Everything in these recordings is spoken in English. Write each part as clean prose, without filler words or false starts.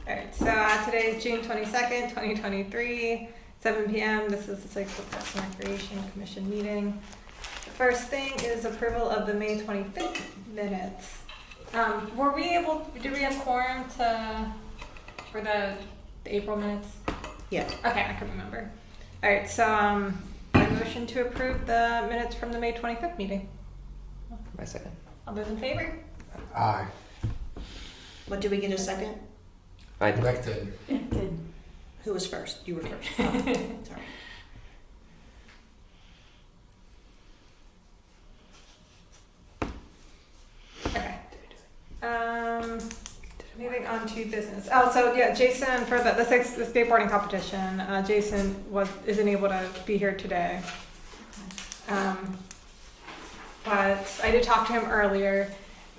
Alright, so today is June 22nd, 2023, 7 p.m. This is the Sykesville Parks and Recreation Commission meeting. The first thing is approval of the May 25th minutes. Did we have quorum for the April minutes? Yeah. Okay, I can remember. Alright, so I motion to approve the minutes from the May 25th meeting. My second. All those in favor? Aye. What, did we get a second? I did. Rick did. Good. Who was first? You were first. Oh, sorry. Okay. Moving on to business. Oh, so yeah, Jason, for the skateboarding competition, Jason isn't able to be here today. But I did talk to him earlier,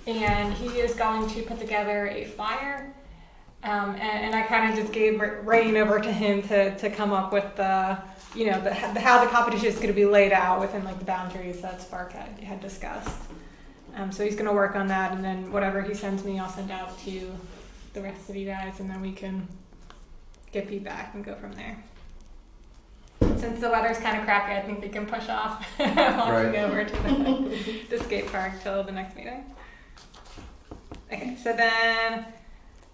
and he is going to put together a flyer. And I kind of just gave rein over to him to come up with how the competition is going to be laid out within like the boundaries that SPARC had discussed. So he's going to work on that, and then whatever he sends me, I'll send out to the rest of you guys, and then we can get feedback and go from there. Since the weather's kind of crappy, I think we can push off walking over to the skate park till the next meeting. Okay, so then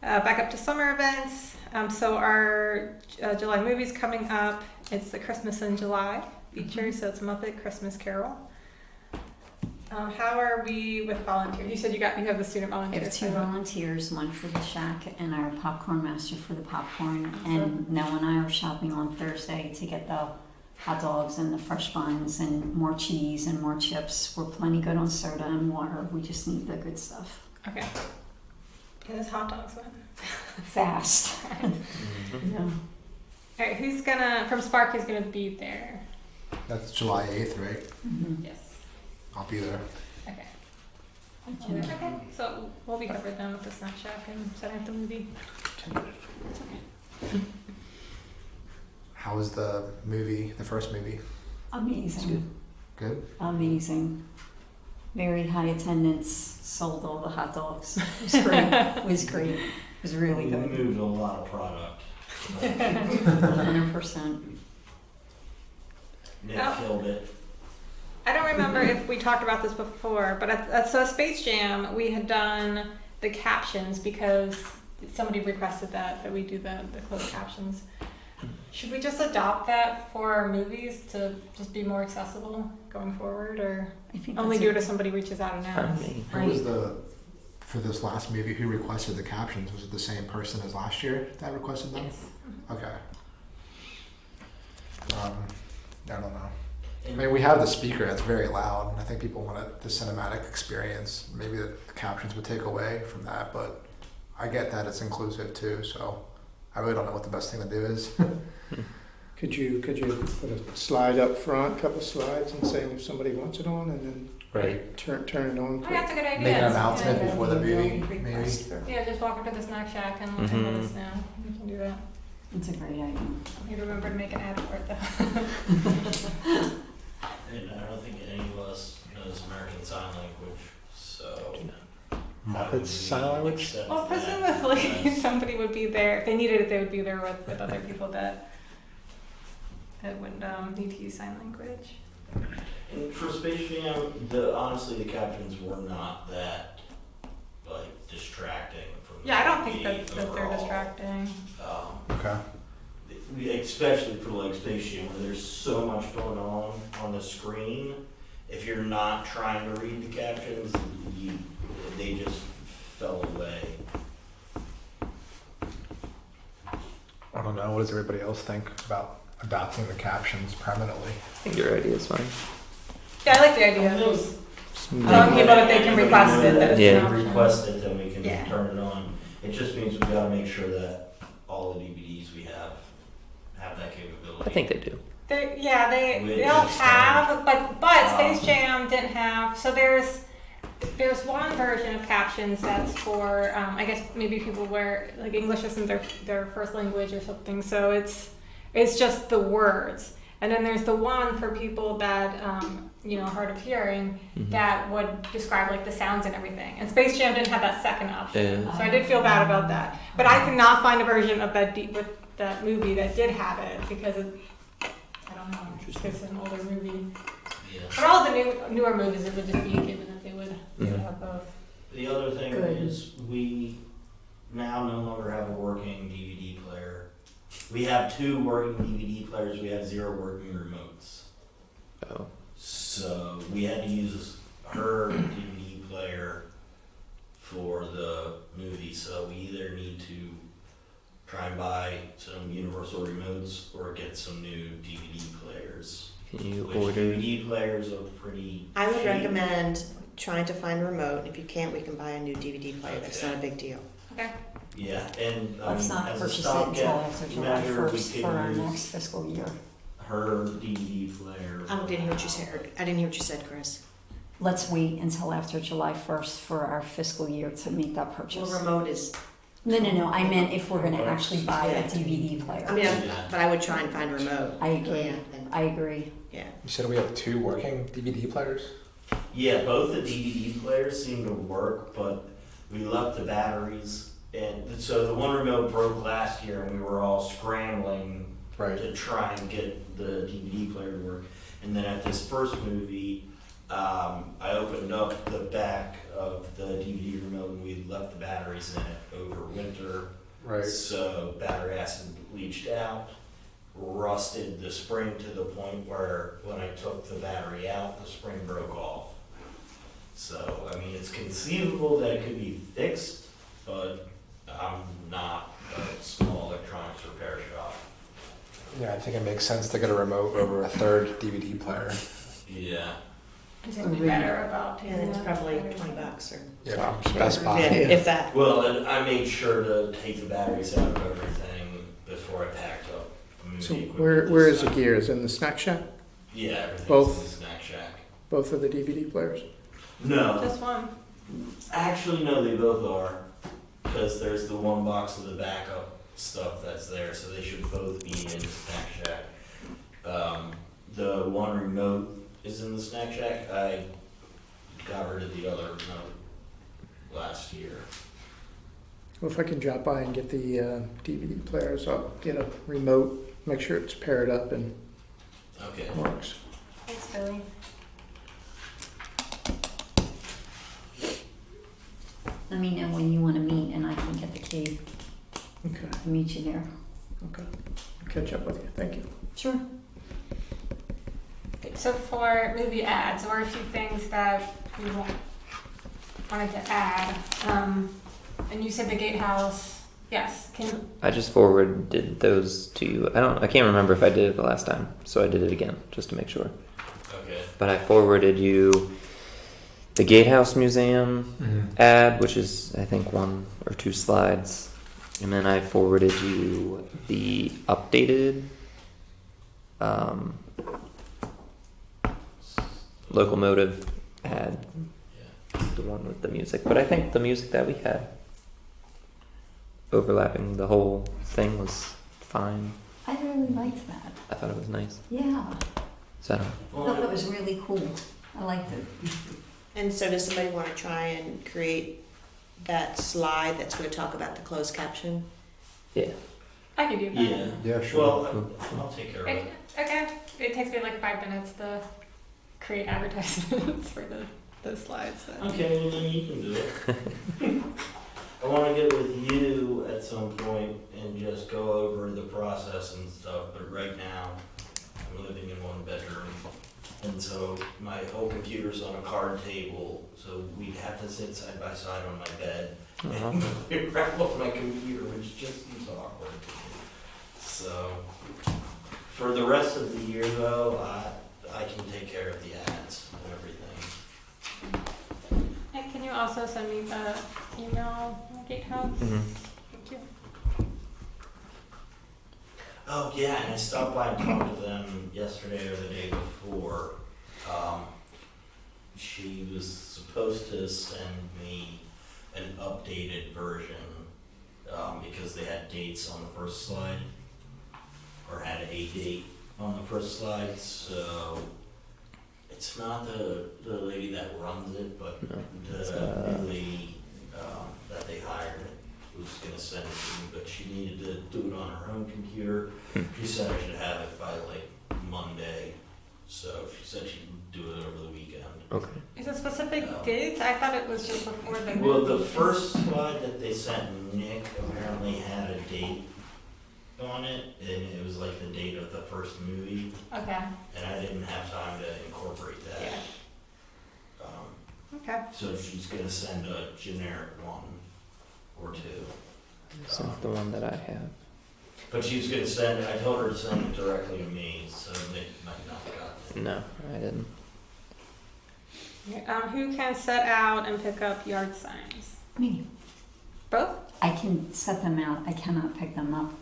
back up to summer events. So our July movie's coming up. It's the Christmas in July feature, so it's Muppet Christmas Carol. How are we with volunteers? You said you have the student volunteers. I have two volunteers, one for the shack and our popcorn master for the popcorn. And Nell and I are shopping on Thursday to get the hot dogs and the fresh buns and more cheese and more chips. We're plenty good on soda and water. We just need the good stuff. Okay. Get those hot dogs in. Fast. Yeah. All right, from SPARC, who's gonna be there? That's July 8th, right? Mm-hmm. Yes. I'll be there. Okay. Okay, so we'll be covered then with the snack shack and setting up the movie. It's okay. How was the first movie? Amazing. Good? Amazing. Very high attendance, sold all the hot dogs. It was great. It was great. It was really We good. moved a lot of product. 100%. Nick killed it. I don't remember if we talked about this before, but so Space Jam, we had done the captions because somebody requested that we do the closed captions. Should we just adopt that for our movies to just be more accessible going forward, or I think only do it if somebody reaches out and asks? Who was for this last movie, who requested the captions? Was it the same person as last year that requested them? Yes. Okay. I don't know. I mean, we have the speaker that's very loud, and I think people want the cinematic experience. Maybe the captions would take away from that, but I get that it's inclusive too, so I really don't know what the best thing to do is. Could you put a slide up front, a couple slides, and say if somebody wants it on, and then turn it on Oh, quick? that's a good idea. Make an announcement before the movie, maybe. Yeah, just walk up to the snack shack and let us know. We can do that. It's a great idea. You remember to make an ad for it though. And I don't think any of us knows American Sign Language, so. Muppets Sign Language? Well, presumably somebody would be there. If they needed it, they would be there with other people that wouldn't need to use sign language. And for Space Jam, honestly, the captions were not that distracting from. Yeah, I don't think the that they're overall. distracting. Okay. Especially for Space Jam, where there's so much going on the screen. If you're not trying to read the captions, they just fell away. I don't know. What does everybody else think about adopting the captions permanently? I think your idea is fine. Yeah, I like the idea. Telling people if they can request it, that it's Yeah. an option. Request it, then we can Yeah. turn it on. It just means we gotta make sure that all the DVDs we have that capability. I think they do. They all have, but Space Jam didn't have. So there's one version of captions that's for I guess maybe people where English isn't their first language or something. So it's just the words. And then there's the one for people that, hard of hearing, that would describe like the sounds and everything. And Space Jam didn't have that second option, so I did feel bad about that. But I could not find a version of that movie that did have it because I don't know, it's an older movie. Yeah. For all the newer movies, it would just be given that they would have both. The other thing is we now no longer have a working DVD player. We have 2 working DVD players. We have 0 working remotes. Oh. So we had to use her DVD player for the movie. So we either need to try and buy some universal remotes or get some new DVD players. Can you Which order? DVD players are pretty I would cheap. recommend trying to find a remote. If you can't, we can buy a new DVD player. That's not a big deal. Okay. Yeah, and Let's not as a purchase it until stopgap after July measure, we 1st could for our use next fiscal year. her DVD player. I didn't hear what you said. I didn't hear what you said, Chris. Let's wait until after July 1st for our fiscal year to make that purchase. Well, remote is. No, I meant if we're gonna actually buy a DVD player. I mean, Yeah. but I would try and find a remote. I agree. Yeah, then- I agree. yeah. You said we have 2 working DVD players? Yeah, both the DVD players seem to work, but we left the batteries, and so the one remote broke last year, and we were all scrambling Right. to try and get the DVD player to work. And then at this first movie, I opened up the back of the DVD remote, and we left the batteries in it over winter. Right. So battery acid leached out, rusted the spring to the point where when I took the battery out, the spring broke off. So, I mean, it's conceivable that it could be fixed, but I'm not a small electronics repair shop. Yeah, I think it makes sense to get a remote over a 3rd DVD player. Yeah. Is it be better about taking And it's that probably battery? $20 or. Yeah, from Best Buy. Yeah, if that. Well, and I made sure to take the batteries out of everything before I packed up. So the equipment where this is the time. gears? In the snack shack? Yeah, everything's Both? in the snack shack. Both of the DVD players? No, Just one. actually, no, they both are. Because there's the one box of the backup stuff that's there, so they should both be in the snack shack. The one remote is in the snack shack. I got rid of the other remote last year. Well, if I can drop by and get the DVD players, I'll get a remote, make sure it's paired up and Okay. works. Thanks, Billy. Let me know when you wanna meet and I can get the key Okay, and meet you there. okay. I'll catch up with you. Thank you. Sure. So for movie ads, there were a few things that we wanted to add. And you said the gatehouse. Yes. I just forwarded those to you. I can't remember if I did it the last time, so I did it again just to make sure. Okay. But I forwarded you the Gatehouse Museum ad, which is I think 1 or 2 slides, and then I forwarded you the updated locomotive ad, the one with the music. But I think the music that we had overlapping the whole thing was fine. I really liked that. I thought it was nice. Yeah. So I don't I thought that was really cool. I liked it. And so does somebody want to try and create that slide that's going to talk about the closed caption? I could do that. Yeah. Yeah, sure. Well, I'll take care of it. Okay. It takes me like 5 minutes to create advertisements for the slides. But. Okay, well then you can do it. I want to get with you at some point and just go over the process and stuff, but right now I'm living in 1 bedroom. And so my whole computer's on a card table, so we'd have to sit side by side on my bed and wrap up my computer, which just seems awkward. So for the rest of the year though, I can take care of the ads and everything. And can you also send me the email Gatehouse? Mhm. Thank you. Oh yeah, and I stopped by and talked to them yesterday or the day before. She was supposed to send me an updated version because they had dates on the first slide, or had a date, on the first slide, so it's not the lady that runs it, but No, the new lady that they hired was gonna send it to me, but she needed to do it on her own computer. She said I should have it by like Monday, so she said she'd do it over the weekend. Okay. Is it specific dates? I thought it was just before the Well, the movie. first slide that they sent Nick apparently had a date on it, and it was like the date of the first movie, Okay. and I didn't have time to incorporate that. Yeah. Okay. So she's gonna send a generic one or two. Sent the one that I have. But she's gonna send, I told her to send it directly to me, so Nick might not have gotten it. No, I didn't. Who can set out and pick up yard signs? Me. Both? I can set them out. I cannot pick them up.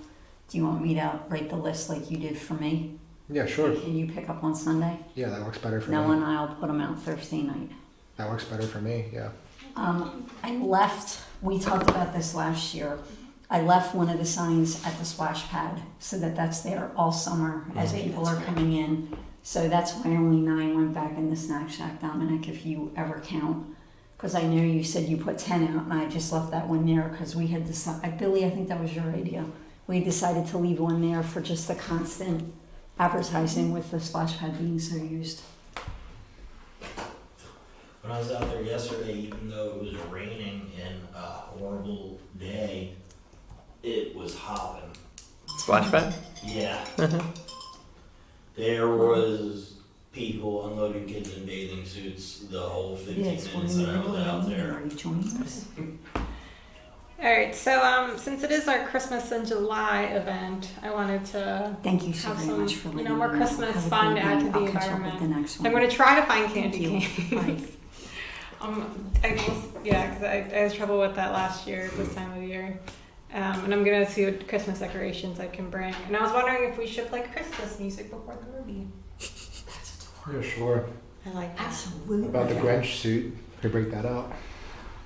Do you want me to write the list like you did for me? Yeah, sure. Can you pick up on Sunday? Yeah, that works better for No me. one, I'll put them out Thursday night. That works better for me, yeah. I left, we talked about this last year. I left one of the signs at the splash pad so that that's there all summer as Mhm. people That's are right. coming in. So that's why only 9 went back in the snack shack, Dominic, if you ever count. Because I know you said you put 10 out and I just left that one there because we had decided, Billy, I think that was your idea. We decided to leave one there for just the constant advertising with the splash pad being so used. When I was out there yesterday, even though it was raining and a horrible day, it was hopping. Splash pad? Yeah. There was people unloading kids in bathing suits the whole 15 minutes that I was out there. Are you joining us? All right. So, since it is our Christmas in July event, I wanted to. Thank you so Have very some, much for you letting know, me more know. Christmas Have a fun great to add to night. the I'll catch up with environment. the next one. I'm going to try to find candy Thank you. canes. Because I had trouble with that last year this time of the year. And I'm going to see what Christmas decorations I can bring. And I was wondering if we should play Christmas music before the movie. Yeah, sure. I like that. Absolutely. About the Grinch suit, could break that out.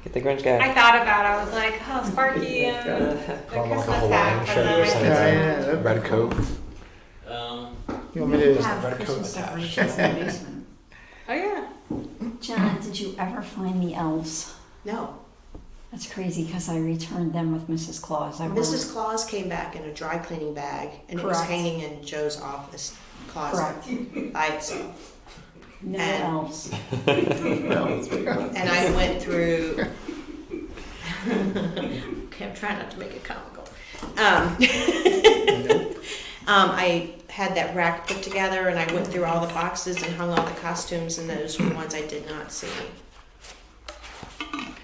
Get the Grinch guy. I thought about it. I was like, oh, Sparky and the Call him like a Christmas Hawaiian hat. shirt And then or I something. said, Yeah, that'd be Red coat. You want me to have red coat Christmas attached. decorations in the basement. Oh, yeah. Jenna, did you ever find the elves? No. That's crazy because I returned them with Mrs. Claus. Mrs. Claus came back in a dry cleaning bag, and it was Correct. hanging in Joe's office closet Correct. by itself. No And- elves. And I went through. Okay, I'm trying not to make it comical. I had that rack put together, and I went through all the boxes and hung all the costumes, and those were the ones I did not see.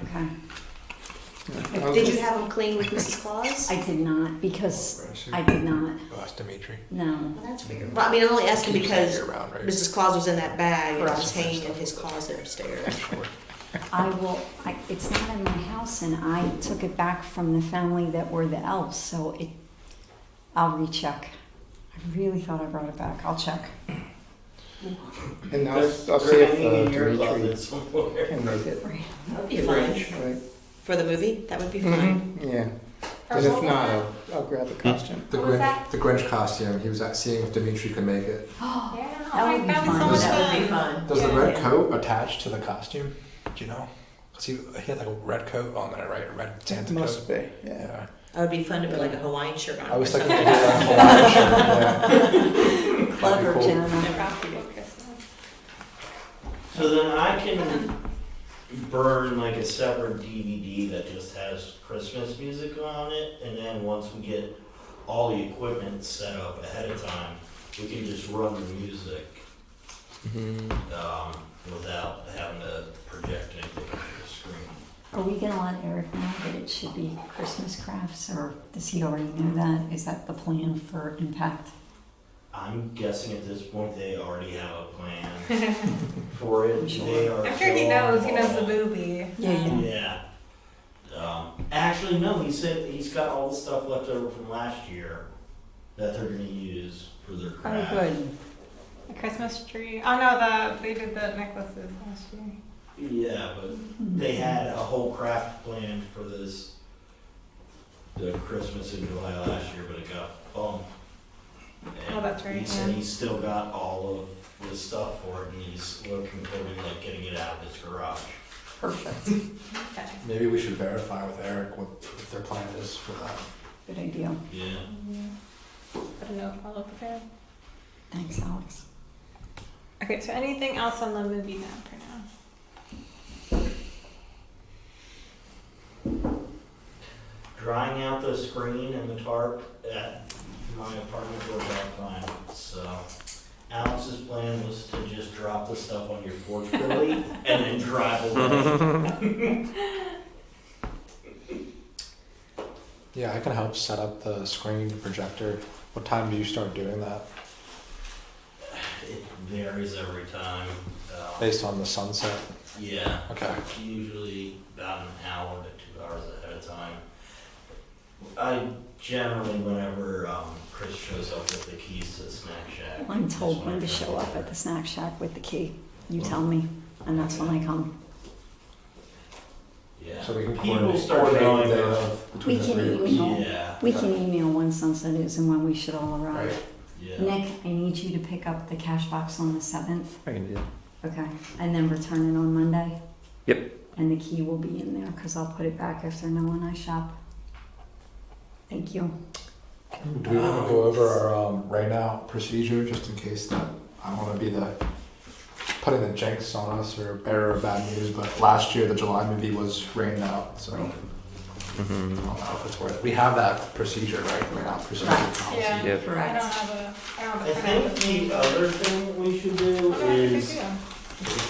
Okay. Did you have them clean with Mrs. Claus? I did not because I did not. Oh, that's Dimitri. No. Well, that's weird. Well, I mean, I'm only asking Keeps that because year round, right? Mrs. Claus was in that bag and it was Correct. hanging in his closet upstairs. I will. It's not in my house, and I took it back from the family that were the elves. So it. I'll recheck. I really thought I brought it back. I'll check. And I'll They're see if hanging in your Dimitri closet somewhere. can make it. That would be fun. Right. For the movie, that would be fun. Mhm, yeah. And if not, I'll grab a costume. The What was Grinch, that? the Grinch costume. He was at seeing if Dimitri could make it. Yeah. That would be that'd fun. so much That would be fun. fun. Does the Yeah. red coat attach to the costume? Do you know? 'Cause he had like a red coat on there, right? A red Santa coat. Must be, yeah. Yeah. That would be fun to put like a Hawaiian shirt on. I was or thinking something. maybe a Hawaiian shirt. Yeah. Clever, cool. Jenna. Christmas. So then I can burn like a separate DVD that just has Christmas music on it, and then once we get all the equipment set up ahead of time, we can just run the music without having to project anything on the screen. Are we gonna let Eric know that it should be Christmas crafts, or does he already know that? Is that the plan for Impact? I'm guessing at this point they already have a plan for it. Sure. They are I'm sure he so knows. He knows the involved. movie. Yeah. Actually, no, he said he's got all the stuff left over from last year that they're gonna use for their Oh, craft. good. The Christmas tree. Oh no, they did the necklaces last year. Yeah, but they had a whole craft planned for the Christmas in July last year, but it got bumped. Oh, that's right, He said yeah. he's still got all of the stuff for it, and he's looking toward like getting it out of his garage. Perfect. Okay. Maybe we should verify with Eric what their plan is for that. Good idea. Yeah. Put a note, follow up with her. Thanks, Alex. Okay, so anything else on the movie map for now? Drying out the screen and the tarp at my apartment worked out fine. So Alex's plan was to just drop the stuff on your porch, Billy, and then drive away. Yeah, I can help set up the screen projector. What time do you start doing that? It varies every time. Based on the sunset? Yeah. Okay. Usually about an hour to 2 hours ahead of time. I generally, whenever Chris shows up with the keys to the snack shack. I'm that's told when when I to try show up do at it. the snack shack with the key. You tell me, and that's when I come. Yeah. So we can People start coordinate going the day up. of between We the can three of us. email. Yeah. We can email when sunset is and when we should all arrive. Right. Yeah. Nick, I need you to pick up the cash box on the 7th. I can do that. Okay, and then return it on Monday? Yep. And the key will be in there, because I'll put it back after Noah and I shop. Thank you. Do we want to go over our rain out procedure just in case that I don't want to be the putting the jinx on us or bearer of bad news, but last year the July movie was rained out, so I don't know if it's worth it. We have that procedure, right? Rain out procedure Right. policy. Yeah. Yep. I Correct. don't have a I printout. think the other thing we should do Oh, no, I think is, I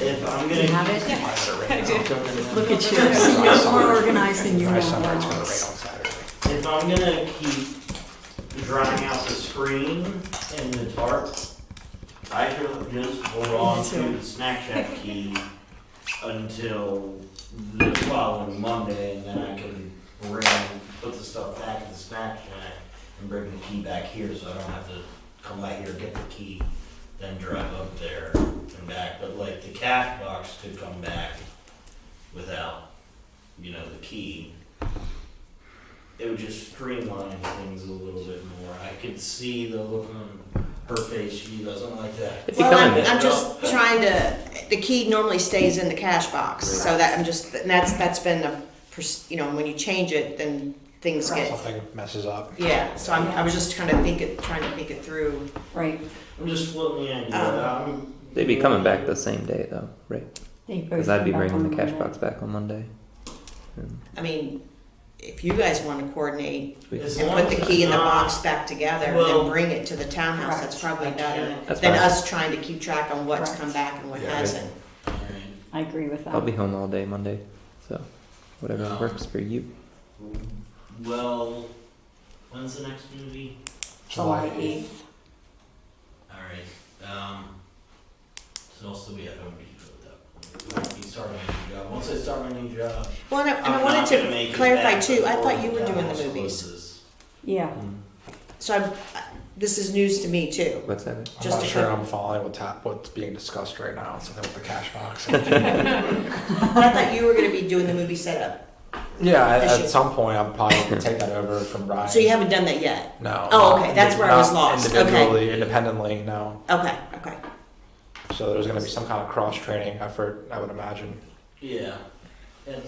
if I'm You have gonna, it? do. I do. Look at you. You're more organized than you My are, son writes for the rain on Alex. Saturday. if I'm gonna keep drying out the screen and the tarp, I should just hold on to the snack shack key until the following Monday, and then I can put the stuff back in the snack shack and bring the key back here, so I don't have to come back here, get the key, then drive up there and back. But like the cash box could come back without, the key. It would just streamline things a little bit more. I could see the look on her face. She doesn't like that. It's Well, becoming I'm just trying to, the key normally stays in the cash box, so that and that's been when you change it, then things get, Something messes up. yeah, so I was just trying to think it through. Right. I'm just floating the idea. They'd be coming back the same day though, right? They both Because I'd be come back bringing on the cash Monday. box back on Monday. And I mean, if you guys want to coordinate we- As and long put the as key in the it's not- box back together and Well, then bring it to the townhouse, that's probably better That's than fine. us trying to keep track on what's Correct. come back and what Yeah. hasn't. Alright. I agree with that. I'll be home all day Monday, so whatever No. works for you. Well, when's the next movie? July 8th. Alright, so I'll still be at Home Depot at that point. I'll be starting a new job. Once I start my new job, Well, and I I'm not wanted gonna make to it clarify back too, I before thought you were doing townhouse the movies. closes. Yeah. So this is news to me too. What's that? I'm Just not to sure clar- I'm following what's being discussed right now. Something with the cash box. But I thought you were gonna be doing the movie setup. Yeah, This at year. some point I'm probably gonna take that over from Ryan. So you haven't done that yet? No. Oh, not okay, that's where I was not lost. Individually, independently, no. Okay. So there's gonna be some kind of cross training effort, I would imagine. Yeah, and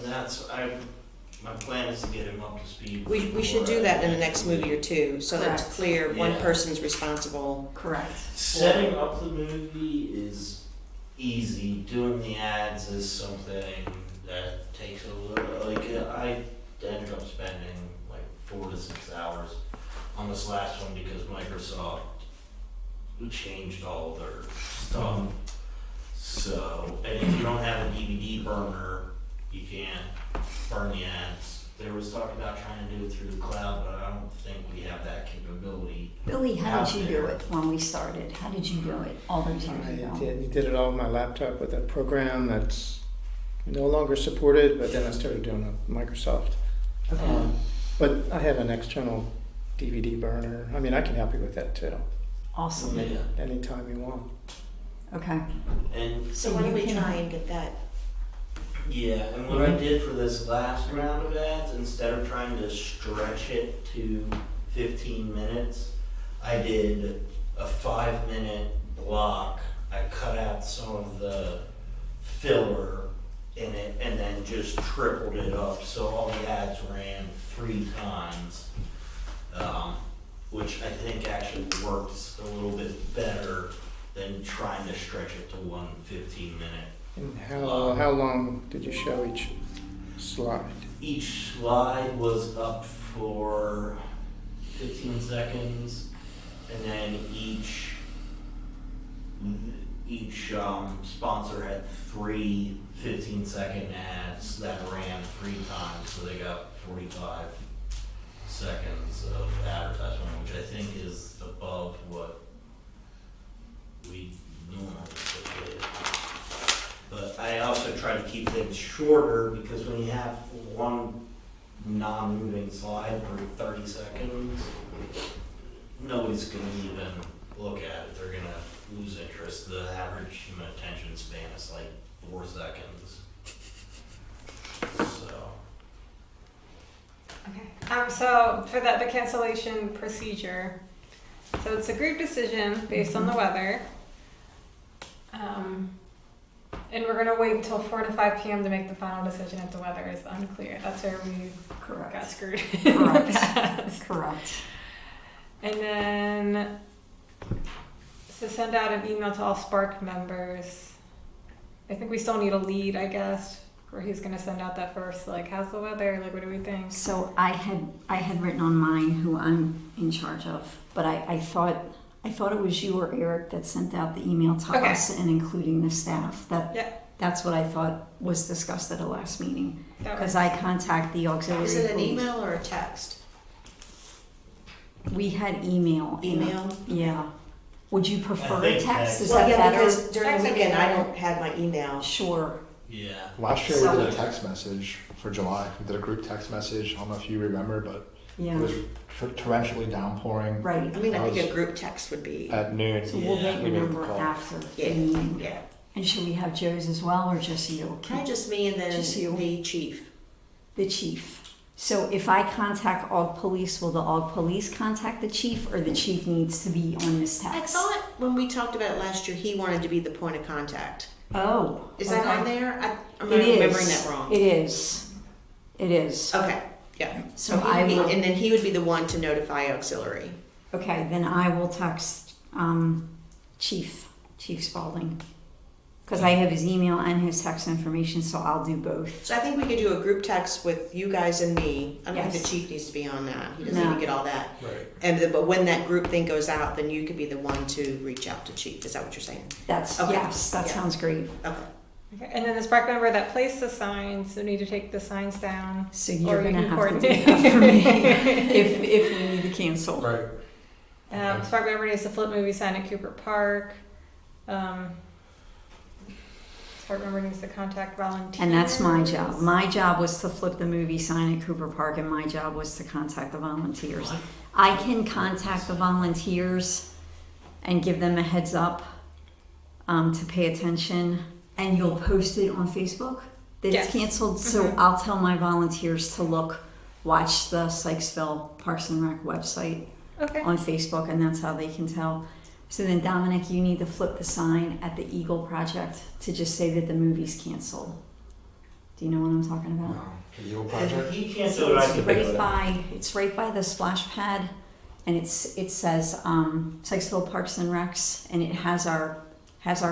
my plan is to get him up to speed. We should do that in the next movie or two, so that it's Correct. clear one Yeah. person's responsible. Correct. Setting up the movie is easy. Doing the ads is something that takes a little. I ended up spending like 4 to 6 hours on this last one because Microsoft changed all their stuff. So, and if you don't have a DVD burner, you can't burn the ads. There was talk about trying to do it through the cloud, but I don't think we have that capability. Billy, how did you do Yeah. it when we started? How did you do it all those years I ago? did it all on my laptop with a program that's no longer supported, but then I started doing it with Microsoft. Okay. But I have an external DVD burner. I mean, I can help you with that too, Awesome. Yeah. anytime you want. Okay. And So why don't we you can- try and get that? yeah, and what I did for this last round of ads, instead of trying to stretch it to 15 minutes, I did a 5-minute block. I cut out some of the filler in it and then just tripled it up. So all the ads ran 3 times, which I think actually works a little bit better than trying to stretch it to one 15-minute. And how long did you show each slide? Each slide was up for 15 seconds, and then each sponsor had 3 15-second ads that ran 3 times, so they got 45 seconds of advertisement, which I think is above what we normally did. But I also try to keep things shorter, because when you have one non-moving slide for 30 seconds, nobody's going to even look at it. They're going to lose interest. The average human attention span is like 4 seconds. So. Okay. So for the cancellation procedure, so it's a group decision based on the weather. And we're gonna wait until 4 to 5 p.m. to make the final decision if the weather is unclear. That's where we got screwed. Correct. Correct. And then to send out an email to all SPARC members. I think we still need a lead, I guess, where he's gonna send out that first, like, how's the weather? Like, what do we think? So I had written on mine who I'm in charge of, but I thought it was you or Eric that sent out the email to Okay. us and including the staff. Yeah. That's what I thought was discussed at the last meeting. That Because works. I contact the auxiliary. Is it an police. email or a text? We had email. Email? Yeah. Would you prefer I think a text? text. Is Well, that yeah, better? because during the Text would be weekend, I better. don't have my email. Sure. Yeah. Last year So- we did a text message for July. We did a group text message. I don't know if you remember, but Yeah. it was torrentially downpouring Right. I mean, I That think a was- group text would be, at noon. So we'll Yeah, make we a made the number call. after the yeah, meeting. yeah. And should we have Joe's as well, or just you? Probably just me and then Just you. the chief. The chief. So if I contact AUG Police, will the AUG Police contact the chief, or the chief needs to be on this I text? thought when we talked about it last year, he wanted to be the point of contact. Oh. Is that okay. on there? I'm It not remembering is. that wrong. It is. It is. Okay, yeah. So he I would be- will. And then he would be the one to notify auxiliary. Okay, then I will text Chief Spalding, because I have his email and his text information, so I'll do both. So I think we could do a group text with you guys and me. I don't think Yes. the chief needs to be on that. He doesn't No. need to get all that. Right. But when that group thing goes out, then you could be the one to reach out to chief. Is that what you're saying? That's Okay. yes, that Yeah. sounds great. Okay. Okay. And then the SPARC member that placed the signs, who need to take the signs down. So Or you're you gonna can have to do coordinate. that for me if we need to cancel. Right. SPARC member needs to flip movie sign at Cooper Park. SPARC member needs to contact volunteers. And that's my job. My job was to flip the movie sign at Cooper Park, and my job was to contact the volunteers. I can contact the volunteers and give them a heads up to pay attention, and you'll post it on Facebook that Yes. it's canceled. So Mhm. I'll tell my volunteers to watch the Sykesville Parks and Rec website Okay. on Facebook, and that's how they can tell. So then, Dominic, you need to flip the sign at the Eagle Project to just say that the movie's canceled. Do you know what I'm talking about? The Eagle If Project. he can't So do it, I it's can do right it. it's right by the splash pad, and it says Sykesville Parks and Recs, and it has our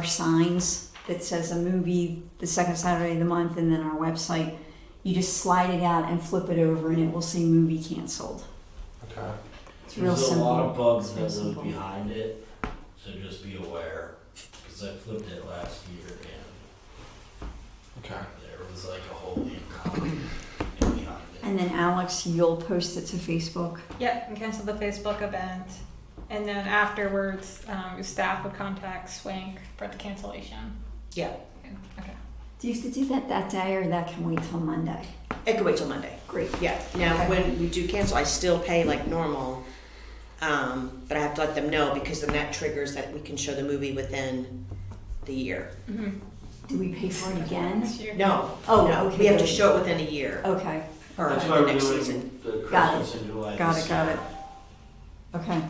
signs that says a movie the second Saturday of the month, and then our website. You just slide it out and flip it over, and it will say movie canceled. Okay. It's real There's simple. a lot of bugs Real that live simple. behind it, so just be aware, because I flipped it last year and Okay. there was like a whole income behind it. And then Alex, you'll post it to Facebook. Yep, and cancel the Facebook event. And then afterwards, your staff would contact Swank for the cancellation. Yeah. Okay. Do you have to do that day, or that can wait till Monday? It could wait till Monday. Great. Yeah. Now, Okay. when we do cancel, I still pay like normal. But I have to let them know, because then that triggers that we can show the movie within the year. Mm-hmm. Do we pay for it again? No. Oh, no. okay, We have to good. show it within a year. Okay. Or That's why the we're next doing season. the Got it. Christmas in July. Got this it, got year. it. Okay.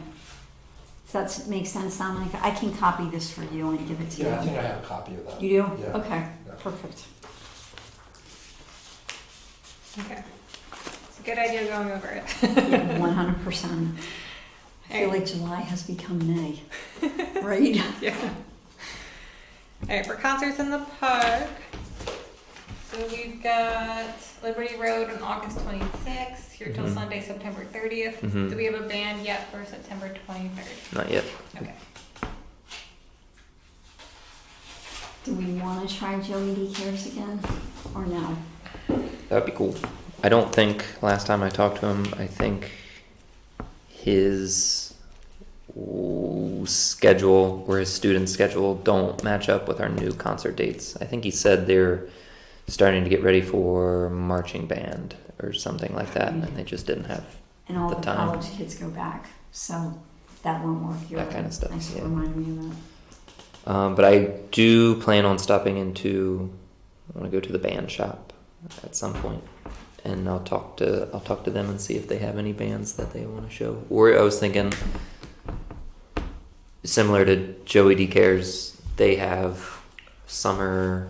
Does that make sense, Dominic? I can copy this for you and give it to you. Yeah, I think I have a copy of that. You do? Yeah. Okay, Yeah. perfect. Okay. It's a good idea going over it. 100%. I feel like July has become May, right? Yeah. All right, for concerts in the park, so we've got Liberty Road on August 26th, here till Mhm. Sunday, September 30th. Mhm. Do we have a band yet for September 23rd? Not yet. Okay. Do we want to try Joey D. Cares again, or no? That'd be cool. I don't think last time I talked to him, I think his schedule or his student schedule don't match up with our new concert dates. I think he said they're starting to get ready for marching band or something like that, and they just didn't have And all the the time. college kids go back, so that won't work. You're That kind of stuff, Thanks for yeah. reminding me of that. But I do plan on stopping into. I want to go to the band shop at some point, and I'll talk to them and see if they have any bands that they want to show. Or I was thinking, similar to Joey D. Cares, they have summer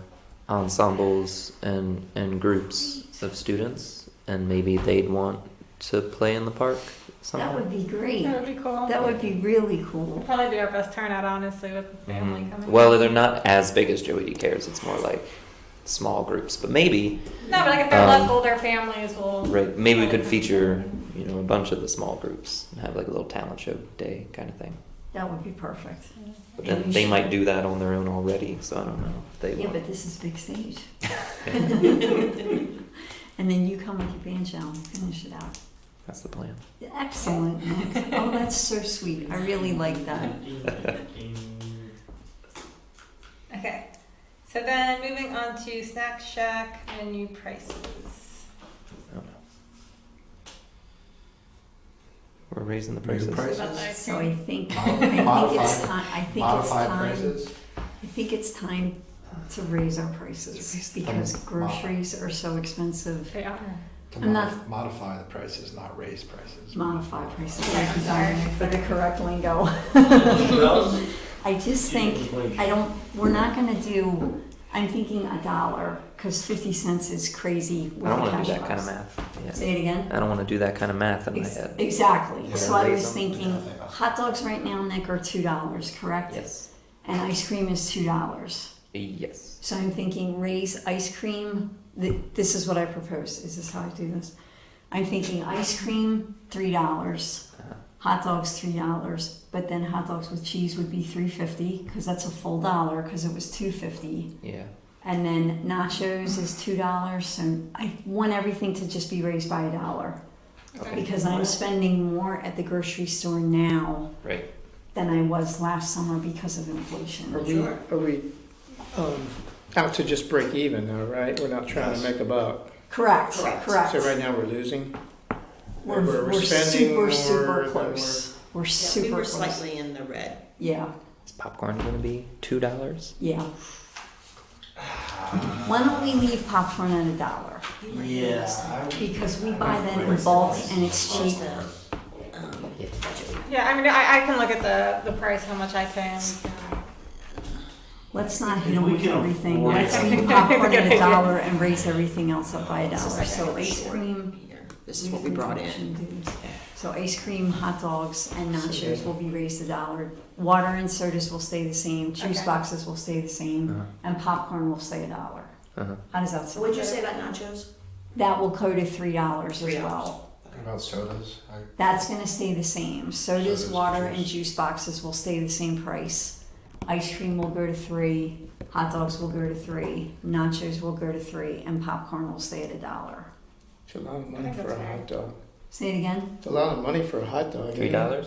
ensembles and groups of students, and maybe they'd want to play in the park That somewhere. would be great. That would be cool. That would be really We'll cool. probably do our best turnout, honestly, with the family Mhm. coming. Well, they're not as big as Joey D. Cares. It's more like small groups, but maybe. No, but like if they're Um, less older families, will. Right. Maybe we could feature, a bunch of the small groups and have like a little talent show day kind of thing. That would be perfect. But And then we they should- might do that on their own already, so I don't know if they Yeah, want. but this is big stage. And then you come with your banjo and finish it out. That's the plan. Excellent, Nick. Oh, that's so sweet. I really like that. Okay. So then moving on to Snack Shack menu prices. I don't know. We're raising the Raise prices. the prices. So I think Modify- it's time. I think it's Modify time. prices. I think it's time to raise our prices because groceries are so expensive. They are. To I'm not- modify the prices, not raise prices. Modify prices. Thank you, Dominic, for the correct lingo. I just think we're not gonna do, I'm thinking $1, because 50 cents is crazy with I don't the want to do cash that kind of box. math. Yeah. Say it again? I don't want to do that kind of math in my head. Exactly. Yeah. So I was Raise them. thinking, Yeah. hot dogs right now, Nick, are $2, correct? Yes. And ice cream is $2. Yes. So I'm thinking raise ice cream. This is what I propose. Is this how I do this? I'm thinking ice cream, $3. Uh-huh. Hot dogs, $3. But then hot dogs with cheese would be $3.50 because that's a full dollar because it was $2.50. Yeah. And then nachos is $2. So I want everything to just be raised by $1 Okay. because I'm spending more at the grocery store now Right. than I was last summer because of inflation. Are we out to just break even though, right? We're not trying to Yes. make a buck. Correct. Correct. Correct. So right now we're losing? We're spending more super than close. We're Yeah, super we were close. slightly in the red. Yeah, Is popcorn going to be $2? yeah. Why don't we leave popcorn at $1? Yeah. Because we buy that in bulk and it's cheap. Yeah, I mean, I can look at the price, how much I pay. Let's not hit If them we with can everything. afford Let's it. leave popcorn at Good idea. $1 and raise everything else up by $1. This is So like ice cream. Here, this is what we brought in. So ice cream, hot dogs, and nachos will be raised $1. Water and sodas will stay the same. Juice Okay. boxes will stay the same. Uh-huh. And popcorn will stay $1. Uh-huh. How does that So sound? what'd you say about nachos? That will go to $3 as $3. well. What about sodas? That's gonna stay the same. Sodas, Sodas, water, juice. and juice boxes will stay the same price. Ice cream will go to $3. Hot dogs will go to $3. Nachos will go to $3, and popcorn will stay at $1. It's a lot of money I think for a that's hot dog. Say it again. It's a lot of money for a hot dog. isn't it? $3?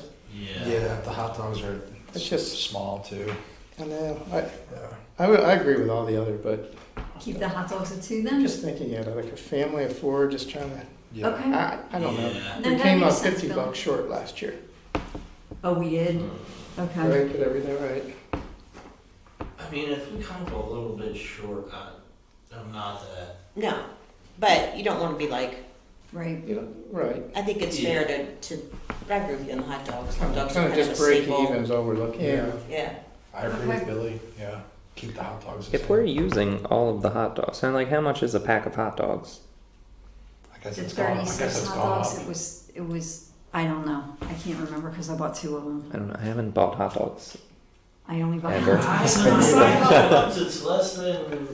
Yeah, the hot dogs are It's just, small too. I know, Yeah. I agree with all the other, but Keep the hot dogs at $2 I'm then. just thinking, yeah, like a family of four, just trying to, Yeah. Okay. I don't know. Yeah. No, We that came makes up sense, 50 Bill. bucks short last year, Oh, we did. Okay. right? Did everything right? I mean, if we come up a little bit short, I'm not that. No, but you don't want to be like Right. You know, right. I think it's fair to, I agree with you on the hot dogs. Hot dogs are Kind of kind of a just break staple. even is all we're looking at. Yeah. I agree with Billy. Yeah, keep the hot dogs. The If same. we're using all of the hot dogs, so like how much is a pack of hot dogs? I guess The it's gone. I guess 36 it's hot gone dogs, up. it was, I don't know. I can't remember because I bought 2 of them. I don't know. I haven't bought hot dogs. I only bought Ever. It's less than.